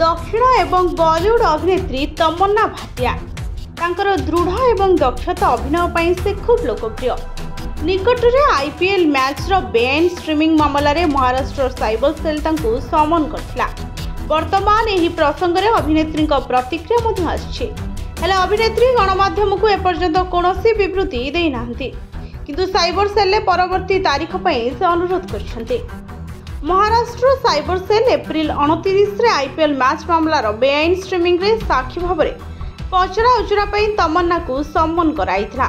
दक्षिण एवं बॉलीवुड अभिनेत्री तमन्ना भाटिया तांकर दृढ़ एवं दक्षता अभिनय पर से खूब लोकप्रिय। निकट में आईपीएल मैच रो बेआईन स्ट्रीमिंग मामला रे महाराष्ट्र साइबर सेल तांकु समन करथिला। वर्तमान यही प्रसंग में अभिनेत्री प्रतिक्रिया मध्य आछि। हेले अभिनेत्री गणमाध्यम को एपर्यंत कौनसी विवृत्ति दे नाहंती, किंतु साइबर सेल परवर्ती तारीख पर से अनुरोध करछन्ते। महाराष्ट्र साइबर सेल एप्रिल 29 रे आईपीएल मैच मामलार बेआईन स्ट्रीमिंग रे साक्षी भाव में पचरा उचरा तमन्ना को सम्मन कराइथिला।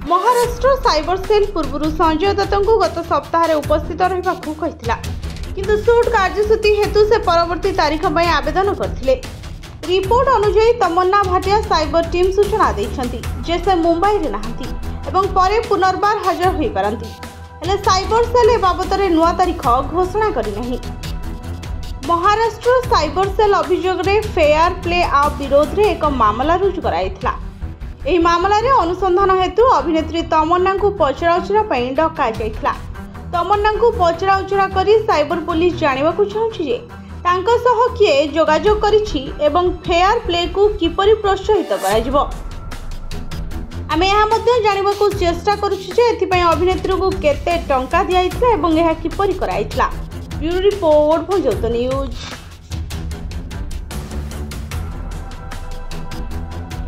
महाराष्ट्र साइबर सेल पूर्व संजय दत्त को गत सप्ताह रे उपस्थित रहिबा को कहिथिला, किंतु शूट कार्यसूची हेतु से परवर्ती तारीख पर आवेदन करथिले। रिपोर्ट अनुसार तमन्ना भाटिया साइबर टीम सूचना दैछंती जे से मुंबई रे नाहंती एवं परे पुनर्बार हाजर होई पारंती। हेले साइबर सेल ए बाबत नुआ तारीख घोषणा करि नहीं। महाराष्ट्र साइबर सेल अभियोग रे फेयर प्ले आप विरोध रे एक मामला रुजु कराइथिला। एही मामला रे अनुसंधान हेतु अभिनेत्री तमन्ना को पचराउचरा पई डका जाइथिला। तमन्ना को पचराउचरा करी साइबर पुलिस जानिबा को चाहछि जे तांको सह किए जोगाजोग करिछि एवं फेयर प्ले को किपरि प्रोत्साहित कराजिबो। आमे यहाँ मध्य जानिबा को चेष्टा करूछि जे एथिपई अभिनेत्री को केते टंका दियाइथिला एवं एहा किपरि कराइथिला। ब्यूरो रिपोर्ट भंजौत न्यूज।